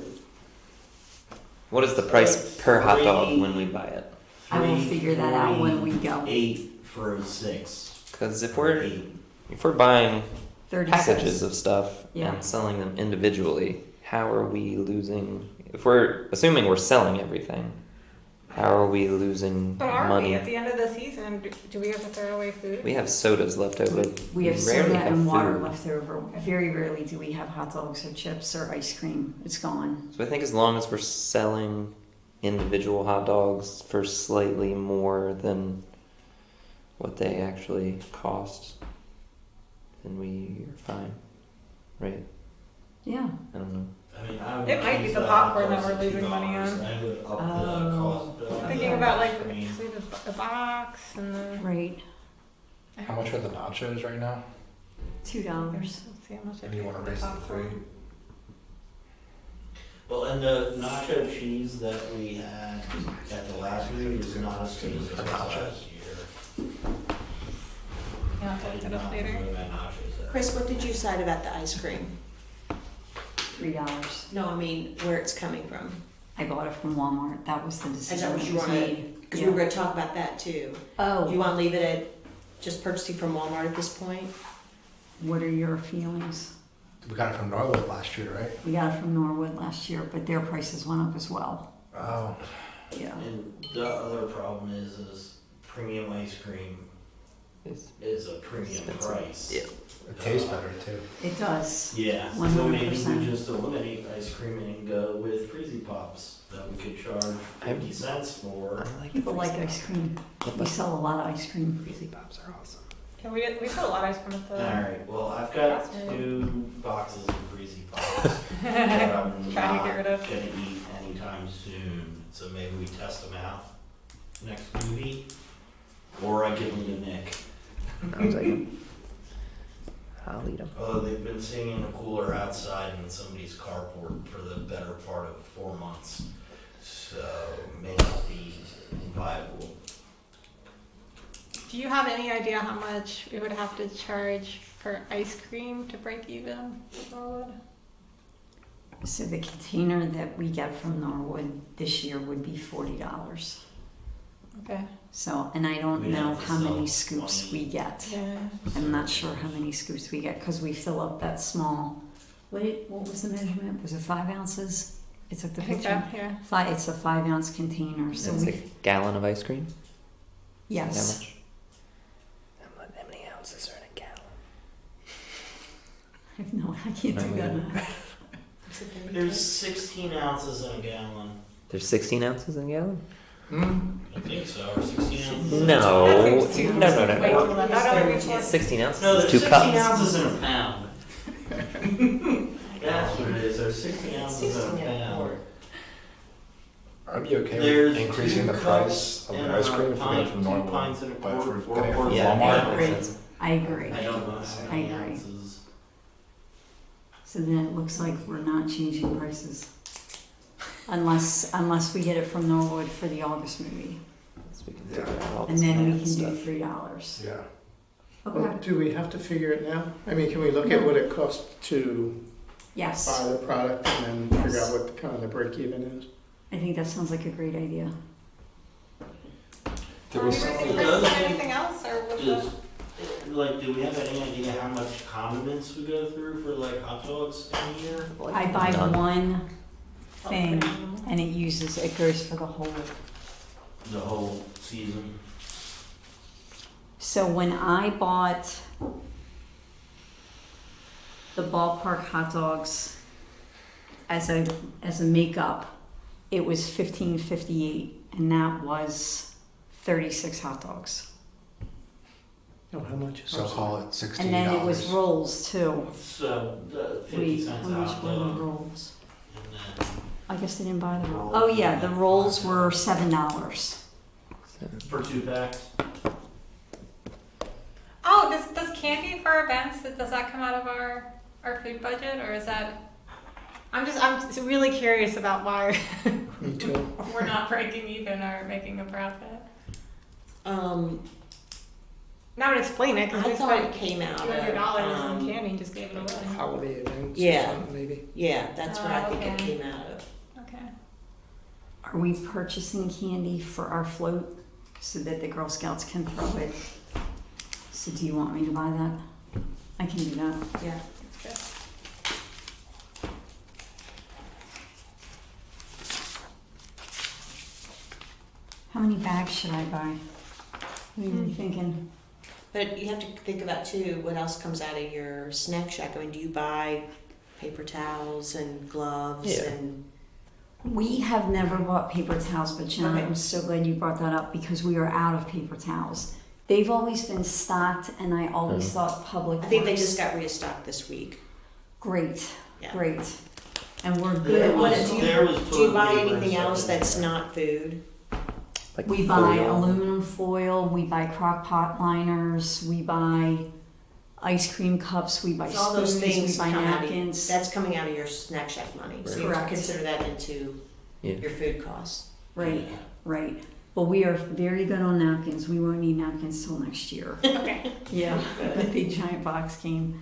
What is the price per hot dog when we buy it? I will figure that out when we go. 8 for a 6. Because if Or we're 8. buying 36. packages of stuff Yeah. and selling them individually, how are we losing? If we're assuming we're selling everything, how are we losing But are money? we at the end of the season? Do we have to throw away food? We have sodas left over. We have rarely soda and water food. left over. Very rarely do we have hot dogs or chips or ice cream. It's gone. So I think as long as we're selling individual hot dogs for slightly more than what they actually cost, then we are fine, right? Yeah. I don't know. I mean, I would It might be choose the that popcorn that cost we're of losing money $2. on. I would up the Oh. cost. Thinking about like I mean, the box and the. Right. How much are the nachos right now? $2. Let's see how much I And you paid want for to raise it to popcorn. 3? well, and the nacho cheese that we had at the last meeting is not as good as it was last year. Yeah, I'll look it up later. Chris, what did you decide about the ice cream? $3. No, I mean, where it's coming from. I bought it from Walmart. That was the Is decision that what that you was wanted? made. Because we were going to talk about that too. Do you Oh, want to leave it at just purchasing from Walmart at this point? what are your feelings? We got it from Norwood last year, right? We got it from Norwood last year, but their prices went up as well. Oh, Yeah. And the other problem is premium ice cream It's is a premium expensive. price. Yeah. it tastes better too. It does. Yeah, so maybe 100%. we just eliminate ice cream and go with Freezy Pops that we could charge 50 cents for. I like People like ice cream. We sell a lot of ice cream. Freezy Pops are awesome. Yeah, we put a lot of ice cream at the. Alright, well, I've got That's right. 2 boxes of Freezy Pops that I'm Trying to get not rid of. gonna eat anytime soon, so maybe we test them out next movie, or I give them to Nick. I was like, I'll eat them. Although they've been sitting in a cooler outside in somebody's carport for the better part of 4 months, so may not be viable. Do you have any idea how much we would have to charge for ice cream to break even with Norwood? So the container that we get from Norwood this year would be $40. Okay. So, and I don't We know have to how many sell scoops 20. we get. Yeah. I'm not sure how many scoops we get because we fill up that small. What was the measurement? Was it 5 ounces? I took the I think picture. so, yeah. It's a 5-ounce container. So It's we, a gallon of ice cream? yes. How much? How many ounces are in a gallon? I have no, I can't do that. math. There's 16 ounces in a gallon. There's 16 ounces in a gallon? I think so, or 16 ounces. No. That seems too- No, no, way no. too much. Not only before- 16 ounces No, is there's 2 16 cups. ounces in a pound. That's what it is, there's 16 ounces in a pound. I'd be okay There's with increasing 2 the cups price of and the ice a cream if we get it pint, from 2 Norwood. pints and a But if quarter, we're 4 getting it from quarters. Yeah, of that milk. makes agree. sense. I agree. I don't know how many I agree. ounces. So then it looks like we're not changing prices. Unless we get it from Norwood for the August movie. So we can figure out all And this then we math can do stuff. $3. Yeah. Well, Okay. do we have to figure it now? I mean, can we look at what it costs to Yes. buy the product and then figure Yes. out what the kind of the break even is? I think that sounds like a great idea. Did Are we we sell raising it? prices on anything else, or was Does, it? like, do we have any idea how much condiments we go through for like hot dogs in a year? I buy None. one thing and it goes for the whole. The whole season? So when I bought the ballpark hot dogs as a makeup, it was $15.58, and that was 36 hot dogs. Oh, how much? So call it $16. And then it was rolls too. So, 50 Wait, cents how a much hot were the dog, rolls? and then I guess they didn't buy the rolls. Oh yeah, the rolls were $7. For 2 packs. Oh, does candy for events, does that come out of our food budget, or is that? I'm just really curious about why Me too. we're not breaking even or making a profit. Now to explain it, because I we thought it spent came out $200 of, in candy and just gave it away. Holiday events Yeah. or something, maybe. yeah, that's where I think it Okay. came out of. Okay. Are we purchasing candy for our float so that the Girl Scouts can throw it? So do you want me to buy that? I can do that. Yeah. That's good. How many bags should I buy? What are you thinking? But you have to think about too, what else comes out of your snack shack? I mean, do you buy paper towels and gloves Yeah. and? We have never bought paper towels, but Janet, Okay. I'm so glad you brought that up because we are out of paper towels. They've always been stocked, and I always thought Public I think they Works- just got restocked this week. Great, Yeah. great. And we're There good. What was, do you- there was Do you toilet buy paper and anything stuff else in that's there. not food? Like We buy foil. aluminum foil, we buy crock pot liners, we buy ice cream cups, we buy So all those spoons, we things buy come out of, napkins. that's coming out of your snack shack money. So you have Correct. to consider that into Yeah. your food costs. Right, right. But we are very good on napkins. We won't need napkins till next year. Okay. Yeah, the big giant box came.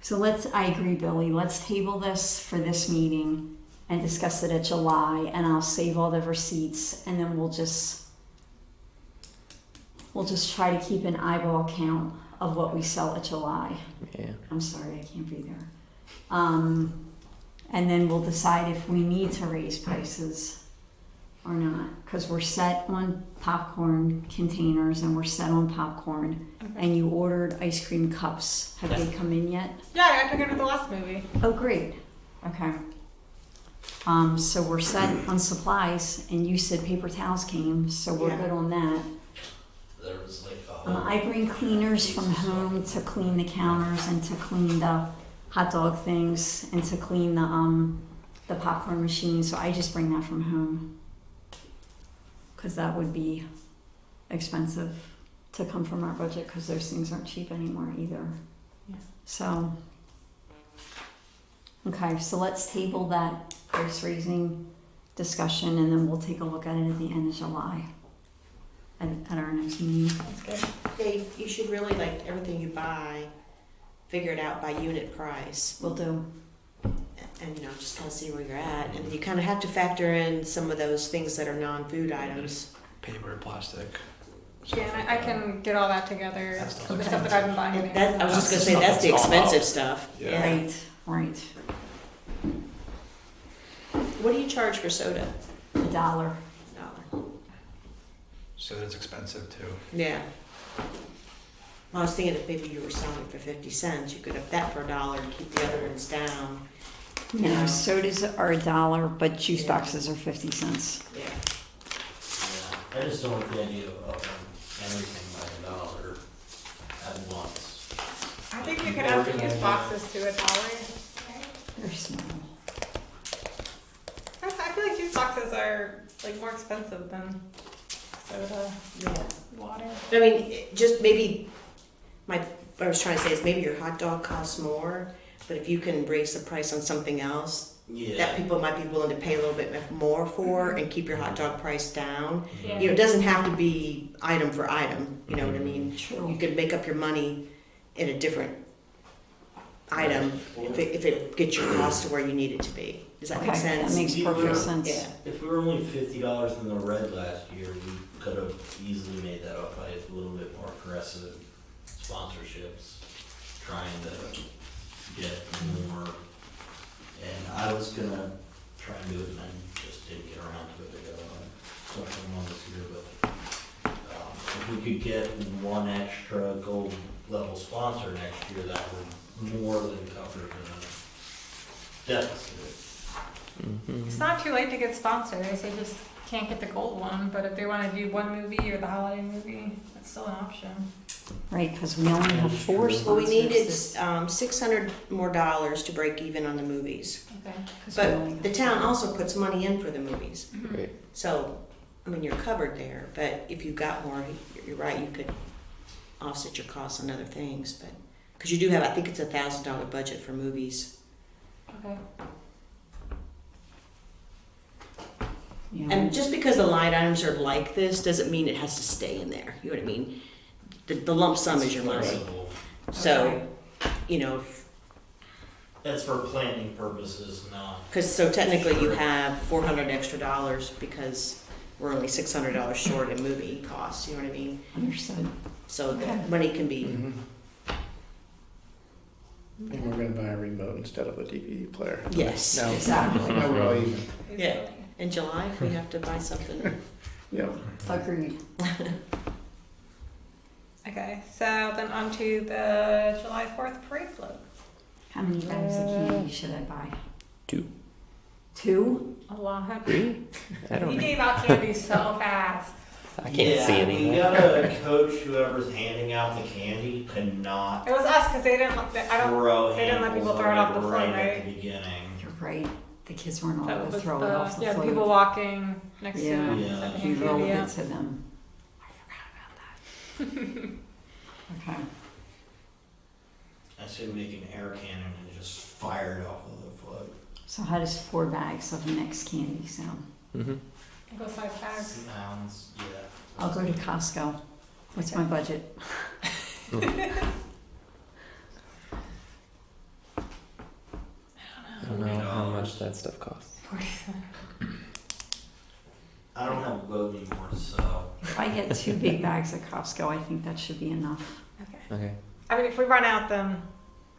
So I agree, Billy, let's table this for this meeting and discuss it at July, and I'll save all the receipts, and then we'll just try to keep an eyeball count of what we sell at July. Yeah. I'm sorry, I can't be there. And then we'll decide if we need to raise prices or not, because we're set on popcorn containers and we're set on popcorn. And you ordered ice cream cups. Have they come in yet? Yeah, I took it to the last movie. Oh, great. Okay. So we're set on supplies, and you said paper towels came, so we're Yeah. good on that. There was like a whole I bring cleaners from home to clean the counters and to clean the hot dog things and to clean the popcorn machine. So I just bring that from home because that would be expensive to come from our budget because those things aren't cheap anymore either. Yeah. So, okay, so let's table that price raising discussion and then we'll take a look at it at the end of July at our next meeting. That's good. Dave, you should really, like, everything you buy, figure it out by unit price. Will do. And, you know, just kind of see where you're at. And you kind of have to factor in some of those things that are non-food items. Paper, plastic. Yeah, and I can get all that together. That's the The stuff that I've been buying. And that, I was just gonna say, Stuff that's the that's all expensive out. stuff. Yeah. Right, right. What do you charge for soda? $1. $1. So it's expensive too. Yeah. Well, I was thinking if maybe you were selling it for 50 cents, you could have that for $1 and keep the other ones down. No, Yeah. sodas are $1, but juice Yeah. boxes are 50 cents. Yeah. Yeah, I just don't like the idea of upping everything by $1 at once. I think you could have the used boxes to $1. They're small. I feel like juice boxes are like more expensive than soda, Yeah. water. I mean, just maybe, what I was trying to say is maybe your hot dog costs more, but if you can raise the price on something else, Yeah. that people might be willing to pay a little bit more for and keep your hot dog price down. Yeah. You know, it doesn't have to be item for item, you know what I mean? You True. could make up your money in a different item if it gets your cost to where you need it to be. Does that make Okay, sense? that makes perfect sense. Yeah. If we were only $50 in the red last year, we could have easily made that up by a little bit more aggressive sponsorships, trying to get more. And I was gonna try and do it and then just didn't get around to it. Something on this year, but if we could get one extra gold level sponsor next year, that would more than cover the deficit. It's not too late to get sponsors. They just can't get the gold one. But if they want to do one movie or the holiday movie, that's still an option. Right, because we only have 4 sponsors. Well, we needed this- $600 more to break even on the movies. Okay. But the town also puts money in for the movies. Great. So, I mean, you're covered there, but if you got more, you're right, you could offset your costs on other things, but, because you do have, I think it's $1,000 budget for movies. Okay. Yeah. And just because the line items are like this, doesn't mean it has to stay in there, you know what I mean? The lump sum is your money, Flexible. so, you know, That's for planning purposes, not. because, so technically you have $400 extra because we're only $600 short in movie costs, you know what I mean? Understood. So the Okay. money can be, Mhm. And we're gonna buy a remote instead of a DVD player. yes. Now, Exactly. now we're all even. Yeah. In July, if we have to buy something. Yeah. Agreed. Okay, so then on to the July 4th parade float. How many bags of candy should I buy? 2, 2? A lot. 3. I don't You know. gave out candy so fast. I can't see We anything. gotta coach whoever's handing out the candy to not It was us because they didn't. I don't. throw they didn't let handfuls people throw it off the of float, right at right? the beginning. You're right. The kids weren't That allowed to was throw it off the yeah, float. the people walking next Yeah. to them. Yeah. said to You hand rolled candy it out. to them. I forgot about that. Okay. I say make an air cannon and just fire it off of the float. So how does 4 bags of mixed candy sound? Mm-hmm. Go 5 bags. Sounds, yeah. I'll go to Costco. What's my budget? I don't know how much that stuff costs. I don't have a boat anymore, so. If I get 2 big bags at Costco, I think that should be enough. Okay. Okay. I mean, if we run out, then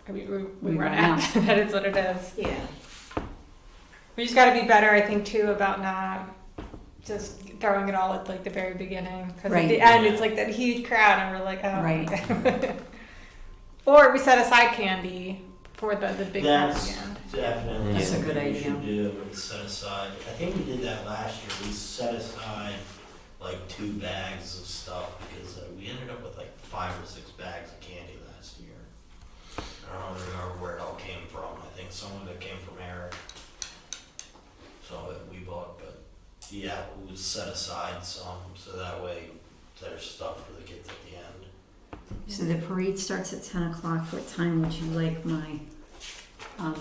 we run out. That is what it is. Yeah. We just got to be better, I think, too, about not just throwing it all at like the very beginning. Because Right. at the end, it's like that huge crowd, and we're like, oh. Right. Okay. Or we set aside candy for the big crowd at That's the end. definitely That's a something good we idea. should do, is set aside. I think we did that last year. We set aside like 2 bags of stuff because we ended up with like 5 or 6 bags of candy last year. I don't remember where it all came from. I think some of it came from Eric. Some of it we bought, but yeah, we would set aside some so that way there's stuff for the kids at the end. So the parade starts at 10 o'clock. What time would you like my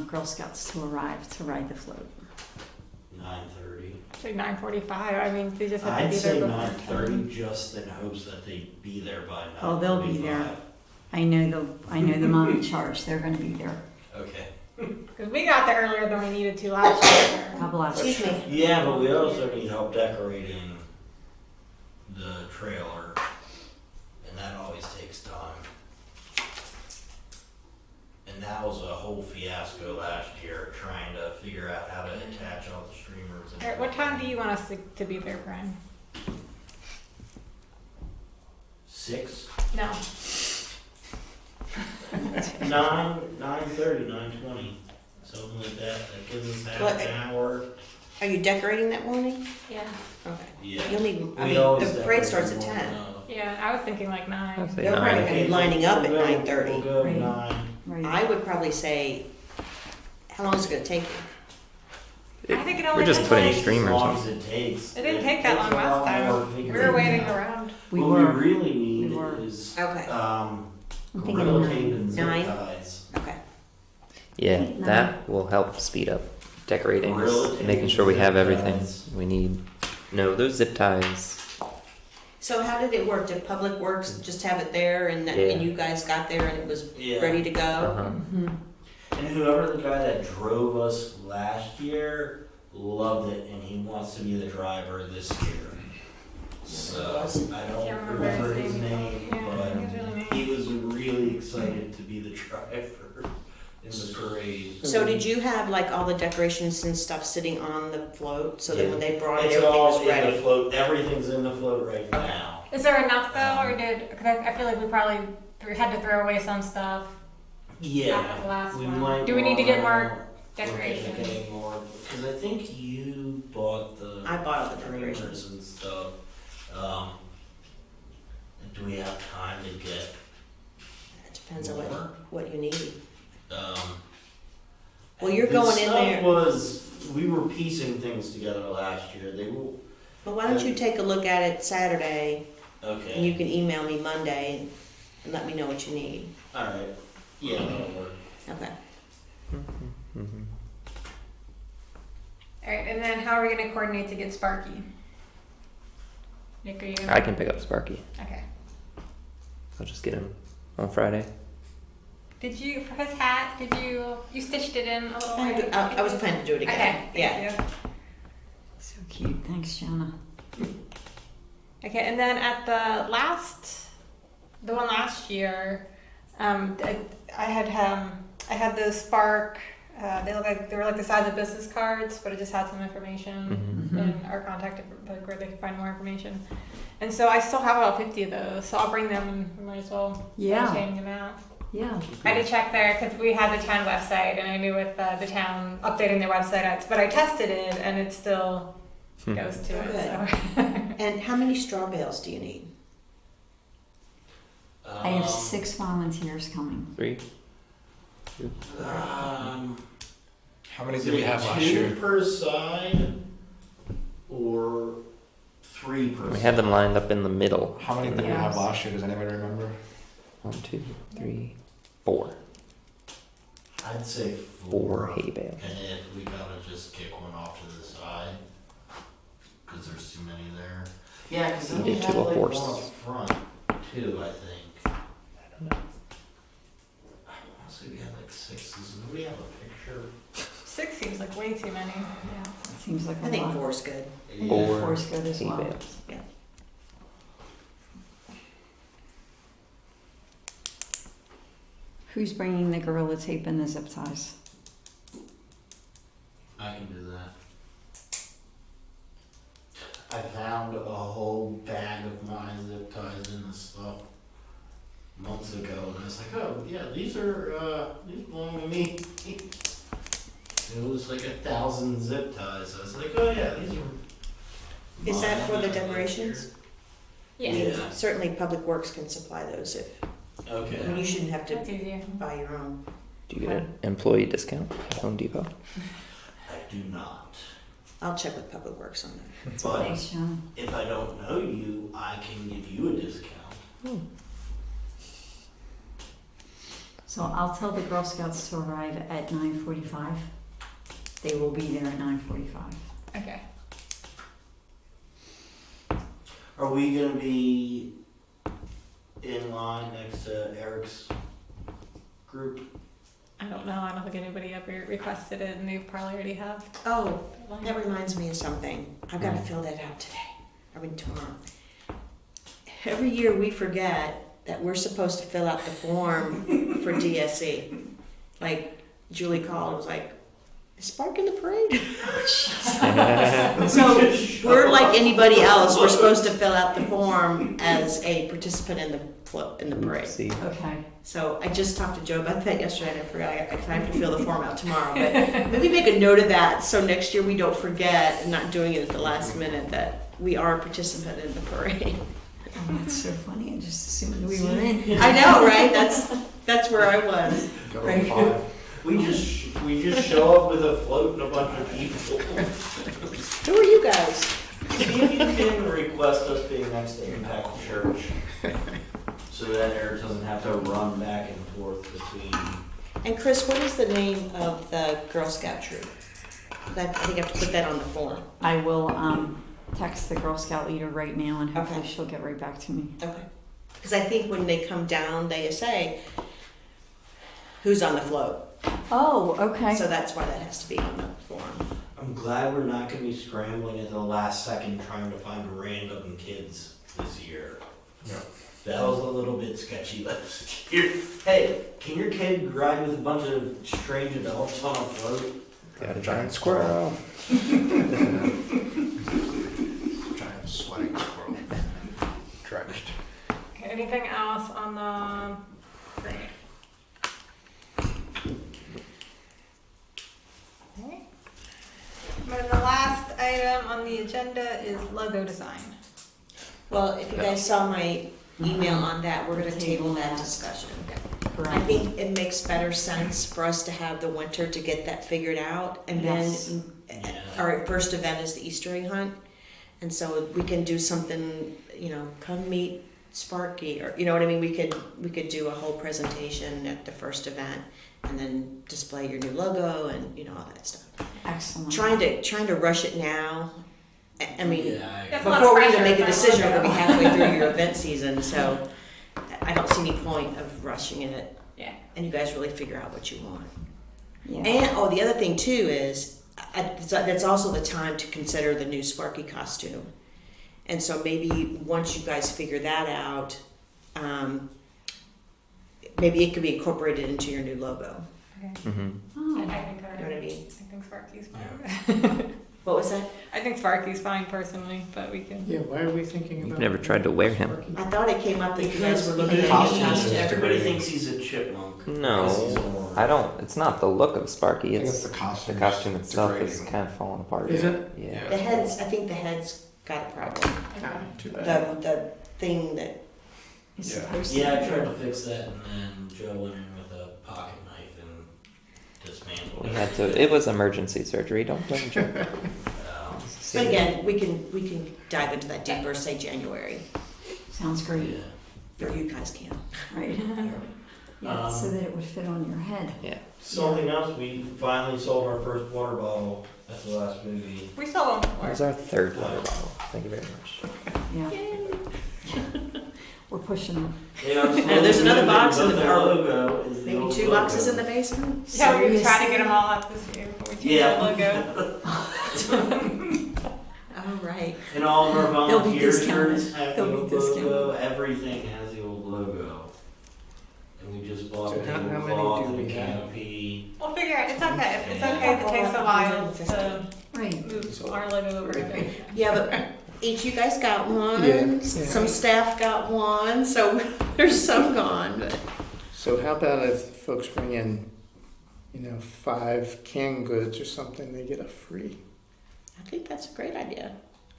Girl Scouts to arrive to ride the float? 9:30. Say 9:45. I mean, they just have to I'd be say there before 10. 9:30 just in hopes that they'd be there by 9:45. Oh, they'll be there. I know the mom in charge. They're going to be there. Okay. Because we got there earlier than we needed to last year. God bless. Excuse me. Yeah, but we also need help decorating the trailer, and that always takes time. And that was a whole fiasco last year, trying to figure out how to attach all the streamers. And All right, what time do you want us to be there, Brian? 6? No. 9:30, 9:20, something like that. That gives us half What? an hour. Are you decorating that morning? Yeah. Okay. Yeah. You'll need, I We mean, always the parade decorate starts at more 10. than Yeah, I was thinking like 9. I'd say They're 9. probably gonna be lining up at We'll go- 9:30. We'll go Right. 9. Right. I would probably say, how long is it gonna take you? I think it only We're just took putting like- streamers As long on. as it takes. It didn't take that takes long a lot last more time. We figuring were waiting it out. around. We What were. we really need We were. is Okay. I'm thinking gorilla 9. tape and zip 9? ties. Okay. Yeah, No. that will help speed up decorating, Gorilla tape making and sure we zip have everything ties. we need. No, those zip ties. So how did it work? Did Public Works just have it there and Yeah. you guys got there and it was Yeah. ready to go? Uh-huh. Mhm. And whoever the guy that drove us last year loved it, and he wants to be the driver this year. So I don't Can't remember remember his his name. name, Yeah, I think his really but he was really excited to be the driver in the parade. So did you have like all the decorations and stuff sitting on the float so that Yeah. when they brought it, It's everything all was in the ready? float. Everything's in the float right now. Is there enough though, or because I feel like we probably had to throw away some stuff Yeah, after the last we one. might. Do we need to get more wanna look at decorations? getting more? Because I think you bought the I bought all the streamers decorations. and stuff. Do we have time to get It depends on more? what you need. Well, you're The going in stuff there. we were piecing things together last year. They will. But why don't you take a look at it Saturday, Okay. and you can email me Monday and let me know what you need. All right. Yeah, that'll work. Okay. Mhm. All right, and then how are we going to coordinate to get Sparky? Nick, are you gonna... I can pick up Sparky. Okay. I'll just get him on Friday. Did you, for his hat, you stitched it in a little way? I was planning to do it again. Okay, Yeah. thank you. So cute. Thanks, Jonah. Okay, and then at the one last year, I had the SPARC. They were like the size of business cards, but it just had some information Mhm. and our contact, like where they can find more information. And so I still have about 50 of those, so I'll bring them and we might as well change them out. Yeah. I had to check there because we had the town website, and I knew with the town updating their website, but I tested it and it still goes to it. So. And how many straw bales do you need? I have 6 volunteers coming. 3. How many did we have last 2 year? per side, or 3 per side? We had them lined up in the middle. How many did we have last year? Does anybody remember? 1, 2, 3, 4. I'd say 4 hay bales. And if we gotta just kick one off to the side, because there's too many there. Yeah, because then we Needed had to a like horse. one up front too, I think. I don't know. I want to say we had like 6. Does nobody have a picture? 6 seems like way too many. Yeah. It seems like a I think lot. 4 is good. I think 4 4 is good as hay well. bales. Who's bringing the Gorilla Tape and the zip ties? I can do that. I found a whole bag of my zip ties and stuff months ago, and I was like, oh yeah, these belong to me. It was like 1,000 zip ties. I was like, oh yeah, these are. Is that mine. for the decorations? Yeah. I mean, Yeah. certainly Public Works can supply those if, I mean, Okay. you shouldn't have That's to easier. buy your own. Do you get an employee discount at Home Depot? I do not. I'll check with Public Works on that. But Thanks, John. if I don't know you, I can give you a discount. So I'll tell the Girl Scouts to arrive at 9:45. They will be there at 9:45. Okay. Are we gonna be in line next to Eric's group? I don't know. I don't think anybody ever requested it, and they probably already have. Oh, that reminds me of something. I've got to fill that out today. I mean, tomorrow. Every year we forget that we're supposed to fill out the form for DSE. Like, Julie called and was like, is SPARC in the parade? So we're like anybody else. We're supposed to fill out the form as a participant in the parade. See. Okay. So I just talked to Joe about that yesterday, and I forgot I have to fill the form out tomorrow. But maybe make a note of that so next year we don't forget and not doing it at the last minute that we are a participant in the parade. Oh, that's so funny. I just assumed we were in. I know, right? That's where I was. Go Right. 5. We just show up with a float and a bunch of people. Who are you guys? See if you can request us being next to Impact Church, so that Eric doesn't have to run back and forth between. And Chris, what is the name of the Girl Scout troop? I think I have to put that on the form. I will text the Girl Scout leader right now, and hopefully Okay. she'll get right back to me. Okay. Because I think when they come down, they say, who's on the float? Oh, okay. So that's why that has to be on the form. I'm glad we're not gonna be scrambling at the last second trying to find random kids this year. Yeah. That was a little bit sketchy last year. Hey, can your kid ride with a bunch of strange adults on a float? Got a giant squirrel. Giant sweating squirrel. Drenched. Okay, anything else on the grant? Okay. And the last item on the agenda is logo design. Well, if you guys saw my email on that, we're going to table that discussion. Correct. I think it makes better sense for us to have the winter to get that figured out, and Yes. then Yeah. our first event is the Easter egg hunt, and so we can do something, come meet Sparky, or, you know what I mean, we could do a whole presentation at the first event, and then display your new logo and, all that stuff. Excellent. Trying to rush it now, I mean, Yeah, That's a lot before we of even make a pressure, decision, but we'll be halfway through your event season, so I don't see any point of rushing it. Yeah. And you guys really figure out what you want. Yeah. And, the other thing too is, that's also the time to consider the new Sparky costume. And so maybe once you guys figure that out, maybe it could be incorporated into your new logo. Okay. Mm-hmm. Oh. I think You know what I mean? I think Sparky's fine. What was that? I think Sparky's fine personally, but we can. Yeah, why are we thinking about? You've never tried to wear him. I thought it came up that you guys were looking at Costumes. costumes. Everybody thinks he's a chipmunk. Because he's No, orange. I don't. It's not the look of Sparky. I think It's it's the costume. the costume itself is degrading. kind of falling apart. Is it? Yeah. The heads, I think the head's got a problem. Ah, too bad. The thing that, It's Yeah. supposed to Yeah, I be. tried to fix that, and then Joe went in with a pocket knife and dismantled We it. had to. It was emergency surgery. Don't blame Joe. but again, we can dive into that deeper, say January, Sounds great, Yeah. or you guys can. right? Yeah, so that it would fit on your head. Yeah. Something else, we finally sold our first water bottle at the last movie. We saw one That before. was our third water bottle. Thank you very much. Yeah. We're pushing them. Yeah, there's another box in the- the logo. Is the Maybe old 2 logo. boxes in the basement? Yeah, we were trying to Seriously? get them all up this year before we changed Yeah. the logo. All right. And all of our They'll be volunteer discounted. shirts have They'll the be old logo. discounted. Everything has the old logo. And we just bought So the how many tablecloth do and we the have? canopy. We'll figure it. It's okay. It's okay if it takes a while to Right. move our logo over. to- Yeah, but each you guys got one. Yeah. Some staff got one, so there's some gone. But So how about if folks bring in, 5 canned goods or something, they get a free? I think that's a great idea.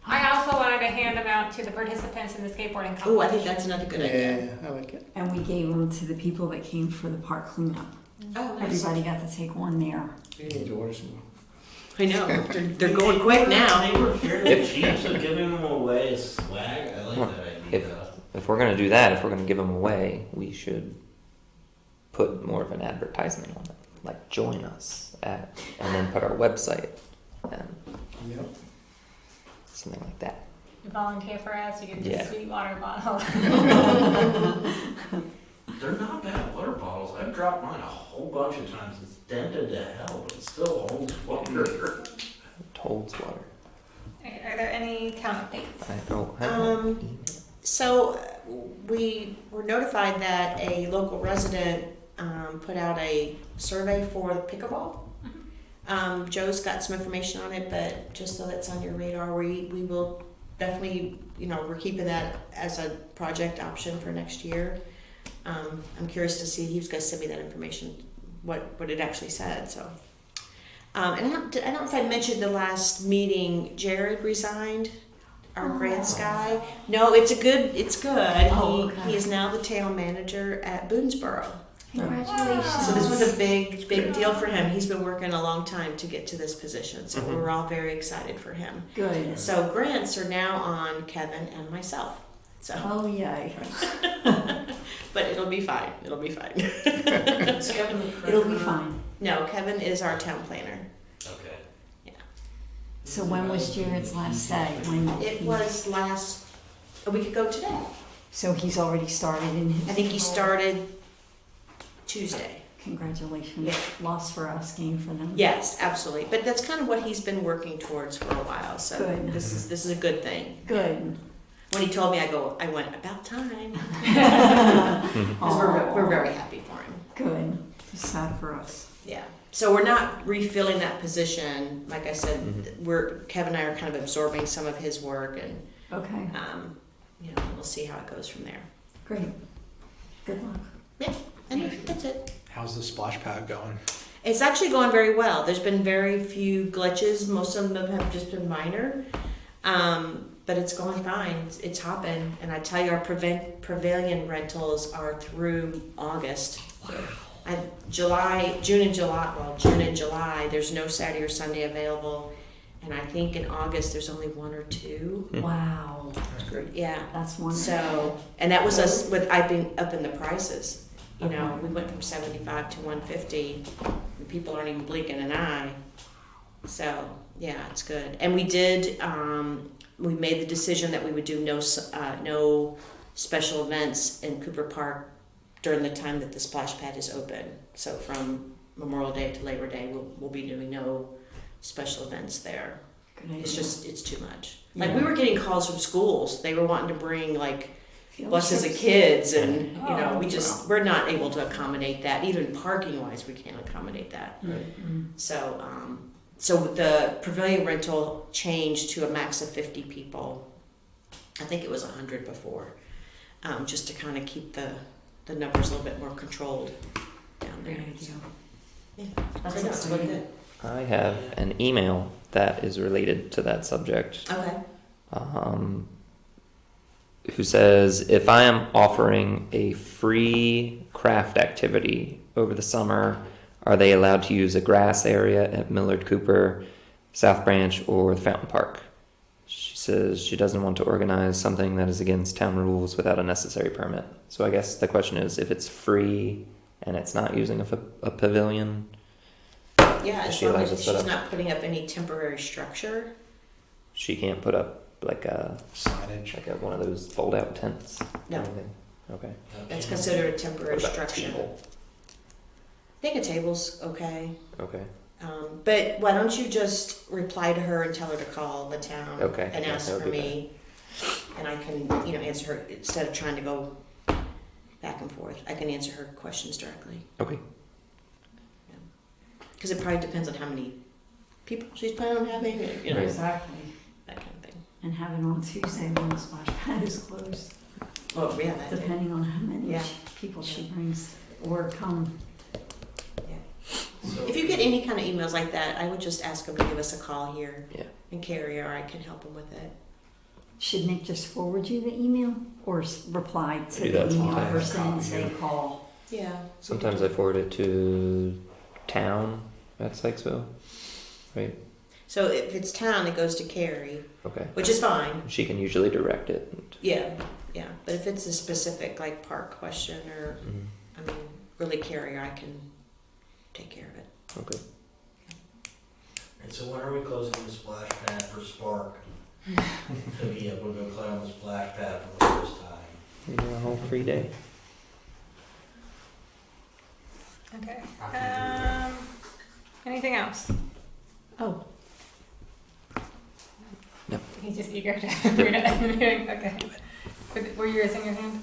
I also wanted to hand them out to the participants in the skateboarding competition. Oh, I think that's another good idea. Yeah, I like it. And we gave them to the people that came for the park cleanup. Oh, nice. Everybody got to take one there. You need to order some more. I know. They're going quick now. They were fairly cheap, so giving them away as swag, I like Well, that idea. If we're gonna do that, if we're gonna give them away, we should put more of an advertisement on it. Like join us at, and then put our website and Yep. something like that. You volunteer for us, you get Yeah. this sweet water bottle. They're not bad water bottles. I've dropped mine a whole bunch of times. It's dented to hell, but it still holds water. Holds water. Are there any town updates? I don't have Um, So we were notified that a local resident put out a survey for the pickleball. Joe's got some information on it, but just so that's on your radar, we will definitely, we're keeping that as a project option for next year. I'm curious to see, he was gonna send me that information, what it actually said, so. And I don't know if I mentioned the last meeting, Jared resigned, our grants guy. No, it's good. Oh, okay. He is now the town manager at Boonesboro. Congratulations. So this was a big deal for him. He's been working a long time to get to this position, so Mhm. we're all very excited for him. Good. So grants are now on Kevin and myself. So, Oh, yay. but it'll be fine. It'll be fine. It'll be fine. No, Kevin is our town planner. Okay. So when was Jared's last day? When It was a week ago today. So he's already started in his. I think he started Tuesday. Congratulations. Yeah. Loss for us, gain for them. Yes, absolutely. But that's kind of what he's been working towards for a while. So Good. this is a good thing. Good. When he told me, I went, about time. Mm-hmm. 'Cause we're very happy for him. Good. It's sad for us. Yeah. So we're not refilling that position. Like I said, Kevin and I are kind of absorbing some of his work, and Okay. we'll see how it goes from there. Great. Good luck. And that's it. How's the splash pad going? It's actually going very well. There's been very few glitches. Most of them have just been minor. But it's going fine. It's hopping. And I tell you, our Pavilion rentals are through August. June and July, there's no Saturday or Sunday available. And I think in August, there's only 1 or 2. Wow, That's great. Yeah. that's wonderful. So, and that was us with, I've been up in the prices. You know, Okay. we went from 75 to 150, and people aren't even blinking an eye. So, yeah, it's good. And we did, we made the decision that we would do no special events in Cooper Park during the time that the splash pad is open. So from Memorial Day to Labor Day, we'll be doing no special events there. Good idea. It's too much. Like Yeah. we were getting calls from schools. They were wanting to bring like Field buses of trips. kids, and you know, Oh, we're not able to accommodate that. Even parking wise, we can't accommodate that. Mm-mm. So, so the pavilion rental changed to a max of 50 people. I think it was 100 before, just to kind of keep the numbers a little bit more controlled down there. Great idea. So, yeah, That's so it's really exciting. good. I have an email that is related to that subject. Okay. Who says, if I am offering a free craft activity over the summer, are they allowed to use a grass area at Millard Cooper, South Branch, or the Fountain Park? She says she doesn't want to organize something that is against town rules without a necessary permit. So I guess the question is, if it's free and it's not using a pavilion, Yeah, as She long allows as us to she's set not putting up any temporary structure. she can't put up like Signage. one of those fold-out tents. No. or anything? Okay. That's considered a temporary What about a structure. table? I think a table's okay. Okay. But why don't you just reply to her and tell her to call the town Okay, and yeah, ask that would for be me, and I can, answer her instead of trying to go back and forth. I can answer her questions directly Okay. because it probably depends on how many people she's planning on having, and, Right. Exactly. that kind of thing. And have it on Tuesday when the splash pad is closed, Well, yeah, that too. depending on how many Yeah. people she brings or come. So- If you get any kind of emails like that, I would just ask them to give us a call here. Yeah. And Carrie or I can help them with it. Should Nick just forward you the email or reply to Do the that email sometimes. person and say call? Yeah. Sometimes I forward it to town at Sykesville. Right. So if it's town, it goes to Carrie, Okay. which is fine. She can usually direct it. Yeah, yeah. But if it's a specific like park question or, Mhm. I mean, really Carrie, I can take care of it. Okay. And so when are we closing the splash pad for SPARC? So yeah, we're gonna play on the splash pad for the first time. You do a whole free day. Okay. I can Anything else? Oh, He's just eager to read it in the meeting. Okay. Were you raising your hand?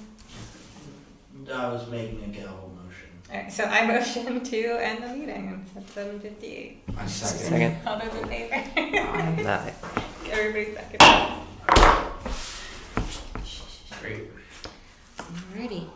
I was making a gavel motion. Alright, so I motion to end the meeting at 7:58. I second. Second. All those in favor? Nah. Everybody second. Great. Alrighty.